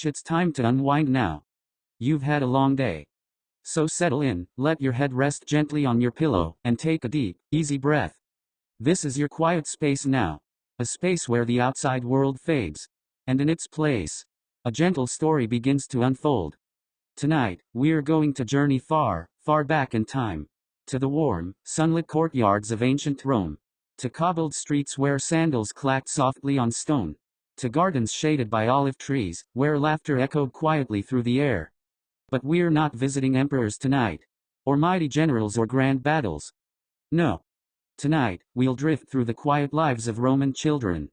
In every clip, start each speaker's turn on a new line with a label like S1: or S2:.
S1: It's time to unwind now. You've had a long day. So settle in, let your head rest gently on your pillow, and take a deep, easy breath. This is your quiet space now. A space where the outside world fades. And in its place, a gentle story begins to unfold. Tonight, we're going to journey far, far back in time. To the warm, sunlit courtyards of ancient Rome. To cobbled streets where sandals clacked softly on stone. To gardens shaded by olive trees, where laughter echoed quietly through the air. But we're not visiting emperors tonight. Or mighty generals or grand battles. No. Tonight, we'll drift through the quiet lives of Roman children.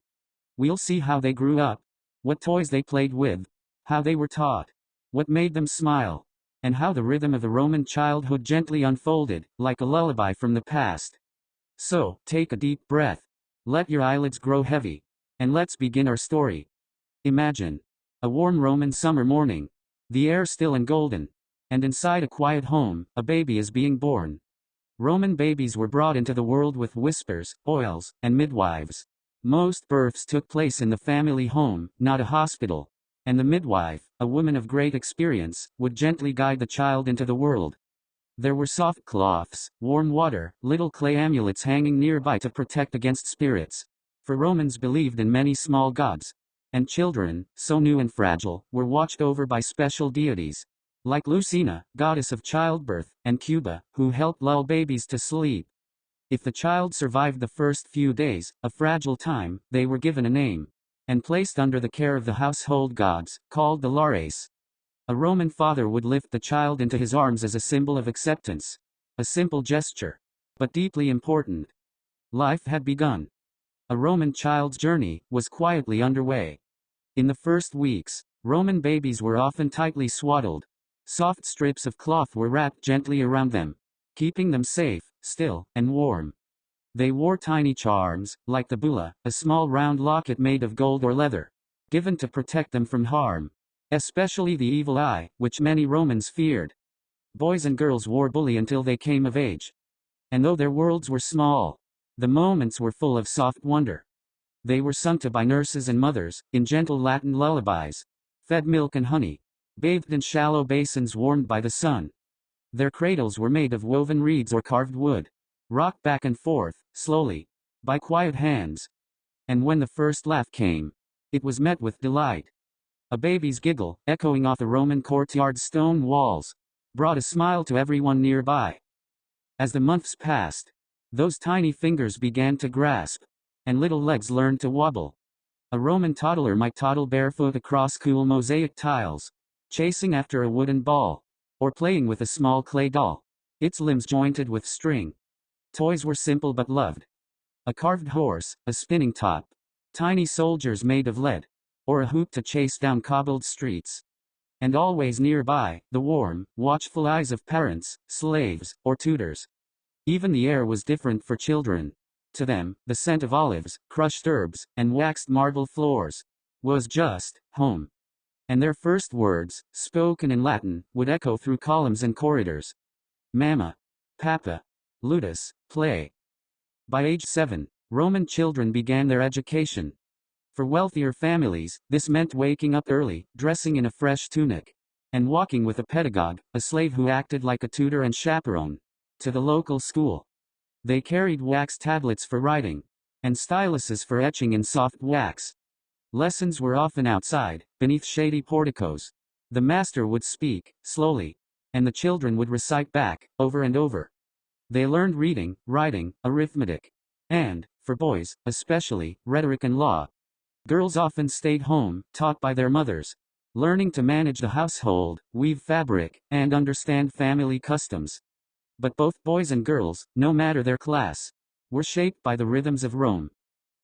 S1: We'll see how they grew up. What toys they played with. How they were taught. What made them smile. And how the rhythm of the Roman childhood gently unfolded, like a lullaby from the past. So, take a deep breath. Let your eyelids grow heavy. And let's begin our story. Imagine a warm Roman summer morning. The air still and golden. And inside a quiet home, a baby is being born. Roman babies were brought into the world with whispers, oils, and midwives. Most births took place in the family home, not a hospital. And the midwife, a woman of great experience, would gently guide the child into the world. There were soft cloths, warm water, little clay amulets hanging nearby to protect against spirits. For Romans believed in many small gods. And children, so new and fragile, were watched over by special deities. Like Lucina, goddess of childbirth, and Cuba, who helped lull babies to sleep. If the child survived the first few days, a fragile time, they were given a name. And placed under the care of the household gods, called the Lares. A Roman father would lift the child into his arms as a symbol of acceptance. A simple gesture. But deeply important. Life had begun. A Roman child's journey was quietly underway. In the first weeks, Roman babies were often tightly swaddled. Soft strips of cloth were wrapped gently around them, keeping them safe, still, and warm. They wore tiny charms, like the bulla, a small round locket made of gold or leather, given to protect them from harm. Especially the evil eye, which many Romans feared. Boys and girls wore bulli until they came of age. And though their worlds were small, the moments were full of soft wonder. They were sung to by nurses and mothers, in gentle Latin lullabies, fed milk and honey, bathed in shallow basins warmed by the sun. Their cradles were made of woven reeds or carved wood, rocked back and forth, slowly, by quiet hands. And when the first laugh came, it was met with delight. A baby's giggle, echoing off the Roman courtyard's stone walls, brought a smile to everyone nearby. As the months passed, those tiny fingers began to grasp, and little legs learned to wobble. A Roman toddler might toddle barefoot across cool mosaic tiles, chasing after a wooden ball, or playing with a small clay doll, its limbs jointed with string. Toys were simple but loved. A carved horse, a spinning top, tiny soldiers made of lead, or a hoop to chase down cobbled streets. And always nearby, the warm, watchful eyes of parents, slaves, or tutors. Even the air was different for children. To them, the scent of olives, crushed herbs, and waxed marble floors was just home. And their first words, spoken in Latin, would echo through columns and corridors. Mama. Papa. Ludus, play. By age 7, Roman children began their education. For wealthier families, this meant waking up early, dressing in a fresh tunic, and walking with a pedagogue, a slave who acted like a tutor and chaperone, to the local school. They carried wax tablets for writing, and styluses for etching in soft wax. Lessons were often outside, beneath shady porticos. The master would speak, slowly, and the children would recite back, over and over. They learned reading, writing, arithmetic, and, for boys, especially, rhetoric and law. Girls often stayed home, taught by their mothers, learning to manage the household, weave fabric, and understand family customs. But both boys and girls, no matter their class, were shaped by the rhythms of Rome.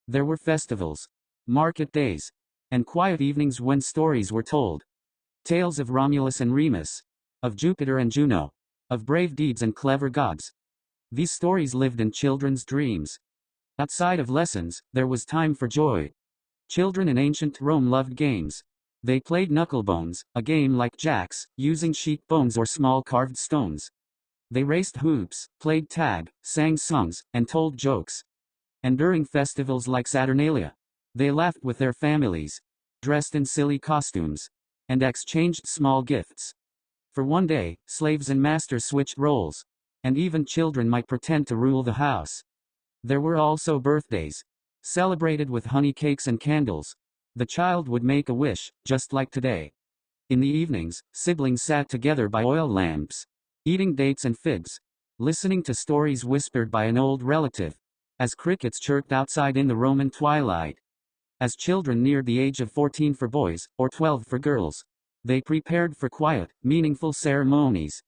S1: There were festivals, market days, and quiet evenings when stories were told. Tales of Romulus and Remus, of Jupiter and Juno, of brave deeds and clever gods. These stories lived in children's dreams. Outside of lessons, there was time for joy. Children in ancient Rome loved games. They played knucklebones, a game like jacks, using sheep bones or small carved stones. They raced hoops, played tag, sang songs, and told jokes. And during festivals like Saturnalia, they laughed with their families, dressed in silly costumes, and exchanged small gifts. For one day, slaves and masters switched roles, and even children might pretend to rule the house. There were also birthdays, celebrated with honey cakes and candles. The child would make a wish, just like today. In the evenings, siblings sat together by oil lamps, eating dates and figs, listening to stories whispered by an old relative, as crickets chirped outside in the Roman twilight. As children neared the age of 14 for boys, or 12 for girls, they prepared for quiet, meaningful ceremonies.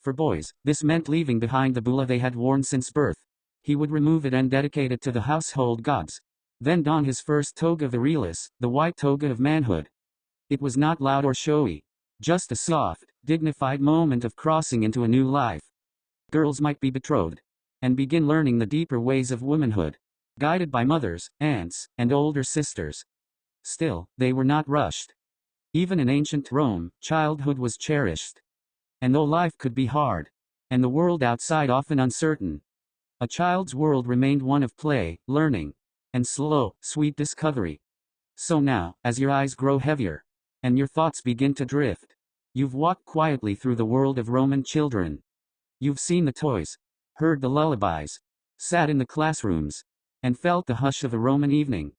S1: For boys, this meant leaving behind the bula they had worn since birth. He would remove it and dedicate it to the household gods. Then don his first toga virilis, the white toga of manhood. It was not loud or showy, just a soft, dignified moment of crossing into a new life. Girls might be betrothed, and begin learning the deeper ways of womanhood, guided by mothers, aunts, and older sisters. Still, they were not rushed. Even in ancient Rome, childhood was cherished. And though life could be hard, and the world outside often uncertain, a child's world remained one of play, learning, and slow, sweet discovery. So now, as your eyes grow heavier, and your thoughts begin to drift, you've walked quietly through the world of Roman children. You've seen the toys, heard the lullabies, sat in the classrooms, and felt the hush of a Roman evening.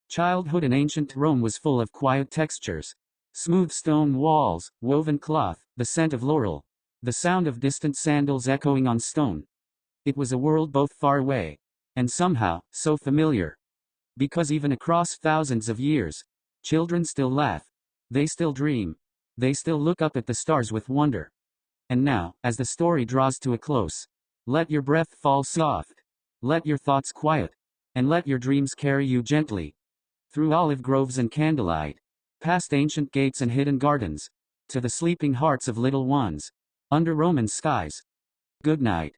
S1: Childhood in ancient Rome was full of quiet textures. Smooth stone walls, woven cloth, the scent of laurel, the sound of distant sandals echoing on stone. It was a world both far away, and somehow, so familiar. Because even across thousands of years, children still laugh, they still dream, they still look up at the stars with wonder. And now, as the story draws to a close, let your breath fall soft, let your thoughts quiet, and let your dreams carry you gently, through olive groves and candlelight, past ancient gates and hidden gardens, to the sleeping hearts of little ones, under Roman skies. Good night.